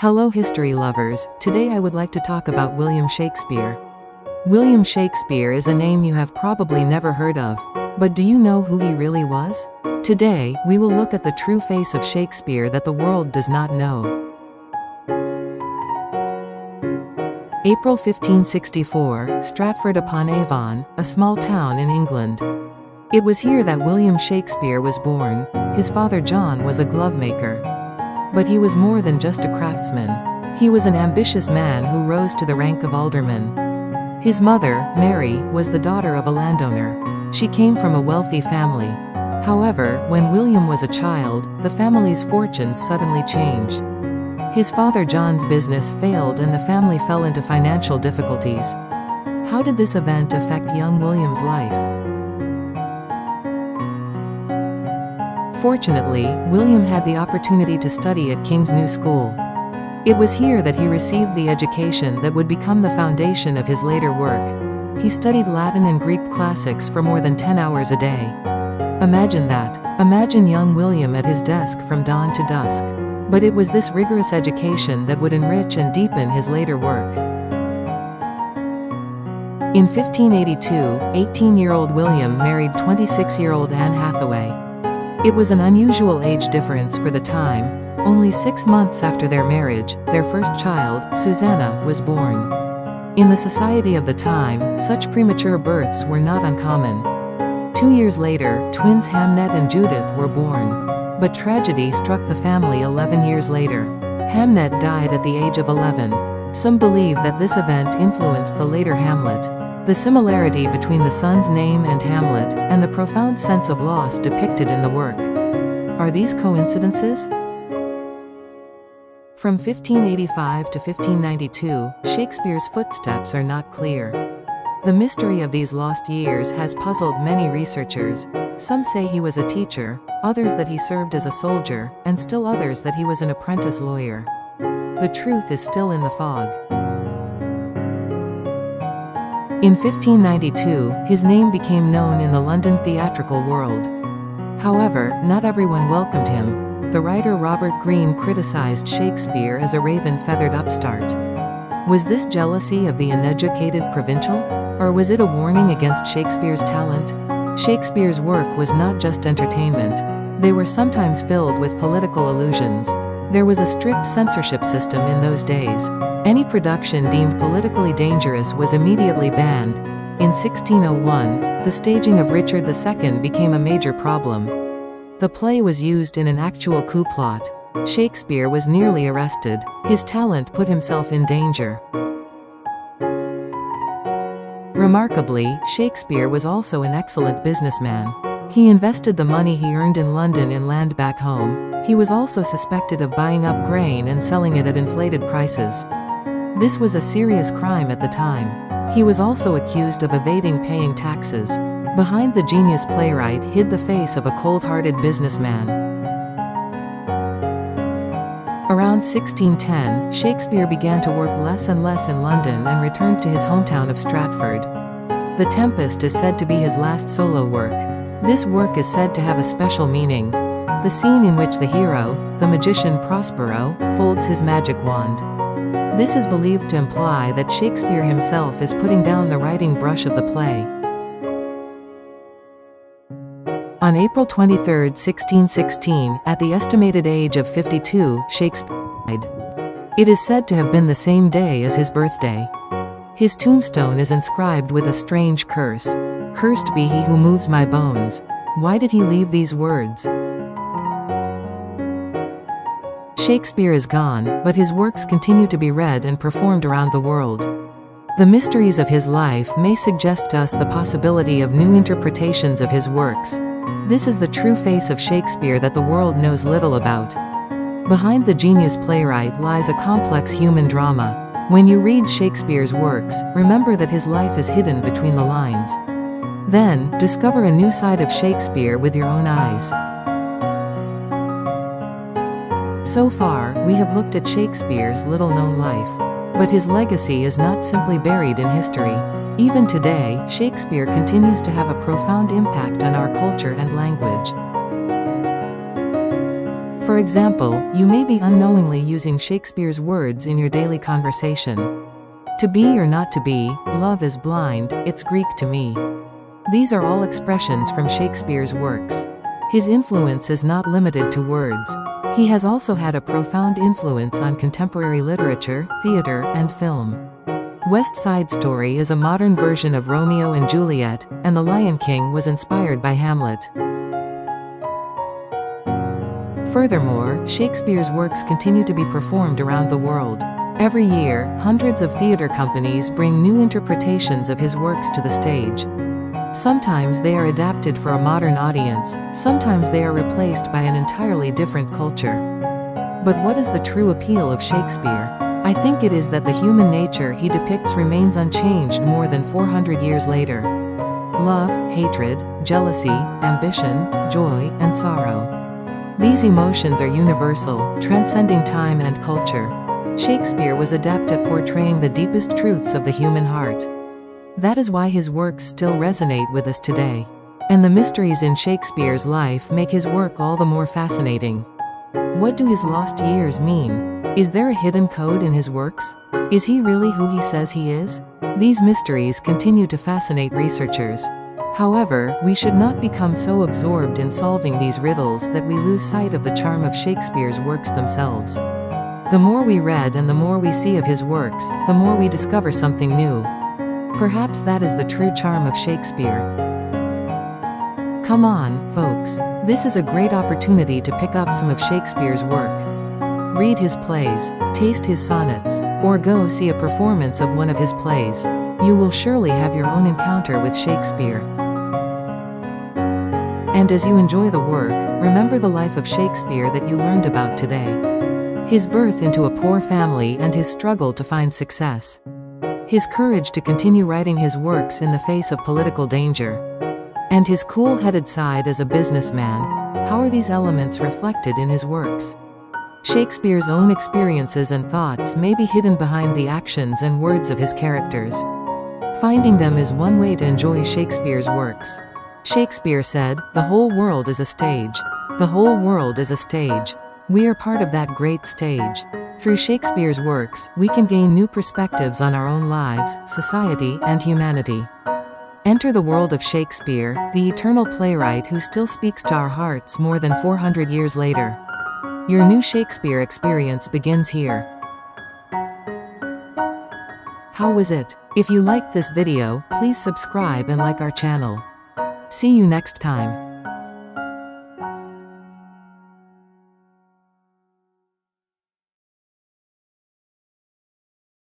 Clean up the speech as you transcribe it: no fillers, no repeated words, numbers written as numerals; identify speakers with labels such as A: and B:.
A: Hello history lovers, today I would like to talk about William Shakespeare. William Shakespeare is a name you have probably never heard of. But do you know who he really was? Today, we will look at the true face of Shakespeare that the world does not know. April 1564, Stratford-upon-Avon, a small town in England. It was here that William Shakespeare was born. His father John was a glovemaker. But he was more than just a craftsman. He was an ambitious man who rose to the rank of alderman. His mother, Mary, was the daughter of a landowner. She came from a wealthy family. However, when William was a child, the family's fortunes suddenly changed. His father John's business failed and the family fell into financial difficulties. How did this event affect young William's life? Fortunately, William had the opportunity to study at King's New School. It was here that he received the education that would become the foundation of his later work. He studied Latin and Greek classics for more than 10 hours a day. Imagine that. Imagine young William at his desk from dawn to dusk. But it was this rigorous education that would enrich and deepen his later work. In 1582, 18-year-old William married 26-year-old Anne Hathaway. It was an unusual age difference for the time. Only 6 months after their marriage, their first child, Susanna, was born. In the society of the time, such premature births were not uncommon. 2 years later, twins Hamnet and Judith were born. But tragedy struck the family 11 years later. Hamnet died at the age of 11. Some believe that this event influenced the later Hamlet. The similarity between the son's name and Hamlet, and the profound sense of loss depicted in the work. Are these coincidences? From 1585 to 1592, Shakespeare's footsteps are not clear. The mystery of these lost years has puzzled many researchers. Some say he was a teacher, others that he served as a soldier, and still others that he was an apprentice lawyer. The truth is still in the fog. In 1592, his name became known in the London theatrical world. However, not everyone welcomed him. The writer Robert Greene criticized Shakespeare as a raven-feathered upstart. Was this jealousy of the uneducated provincial? Or was it a warning against Shakespeare's talent? Shakespeare's work was not just entertainment. They were sometimes filled with political allusions. There was a strict censorship system in those days. Any production deemed politically dangerous was immediately banned. In 1601, the staging of Richard II became a major problem. The play was used in an actual coup plot. Shakespeare was nearly arrested. His talent put himself in danger. Remarkably, Shakespeare was also an excellent businessman. He invested the money he earned in London in land back home. He was also suspected of buying up grain and selling it at inflated prices. This was a serious crime at the time. He was also accused of evading paying taxes. Behind the genius playwright hid the face of a cold-hearted businessman. Around 1610, Shakespeare began to work less and less in London and returned to his hometown of Stratford. The Tempest is said to be his last solo work. This work is said to have a special meaning. The scene in which the hero, the magician Prospero, folds his magic wand. This is believed to imply that Shakespeare himself is putting down the writing brush of the play. On April 23, 1616, at the estimated age of 52, Shakespeare died. It is said to have been the same day as his birthday. His tombstone is inscribed with a strange curse. "Cursed be he who moves my bones." Why did he leave these words? Shakespeare is gone, but his works continue to be read and performed around the world. The mysteries of his life may suggest to us the possibility of new interpretations of his works. This is the true face of Shakespeare that the world knows little about. Behind the genius playwright lies a complex human drama. When you read Shakespeare's works, remember that his life is hidden between the lines. Then, discover a new side of Shakespeare with your own eyes. So far, we have looked at Shakespeare's little-known life. But his legacy is not simply buried in history. Even today, Shakespeare continues to have a profound impact on our culture and language. For example, you may be unknowingly using Shakespeare's words in your daily conversation. To be or not to be, love is blind, it's Greek to me. These are all expressions from Shakespeare's works. His influence is not limited to words. He has also had a profound influence on contemporary literature, theater, and film. West Side Story is a modern version of Romeo and Juliet, and The Lion King was inspired by Hamlet. Furthermore, Shakespeare's works continue to be performed around the world. Every year, hundreds of theater companies bring new interpretations of his works to the stage. Sometimes they are adapted for a modern audience, sometimes they are replaced by an entirely different culture. But what is the true appeal of Shakespeare? I think it is that the human nature he depicts remains unchanged more than 400 years later. Love, hatred, jealousy, ambition, joy, and sorrow. These emotions are universal, transcending time and culture. Shakespeare was adept at portraying the deepest truths of the human heart. That is why his works still resonate with us today. And the mysteries in Shakespeare's life make his work all the more fascinating. What do his lost years mean? Is there a hidden code in his works? Is he really who he says he is? These mysteries continue to fascinate researchers. However, we should not become so absorbed in solving these riddles that we lose sight of the charm of Shakespeare's works themselves. The more we read and the more we see of his works, the more we discover something new. Perhaps that is the true charm of Shakespeare. Come on, folks. This is a great opportunity to pick up some of Shakespeare's work. Read his plays, taste his sonnets, or go see a performance of one of his plays. You will surely have your own encounter with Shakespeare. And as you enjoy the work, remember the life of Shakespeare that you learned about today. His birth into a poor family and his struggle to find success. His courage to continue writing his works in the face of political danger. And his cool-headed side as a businessman. How are these elements reflected in his works? Shakespeare's own experiences and thoughts may be hidden behind the actions and words of his characters. Finding them is one way to enjoy Shakespeare's works. Shakespeare said, "The whole world is a stage. The whole world is a stage. We are part of that great stage." Through Shakespeare's works, we can gain new perspectives on our own lives, society, and humanity. Enter the world of Shakespeare, the eternal playwright who still speaks to our hearts more than 400 years later. Your new Shakespeare experience begins here. How was it? If you liked this video, please subscribe and like our channel. See you next time.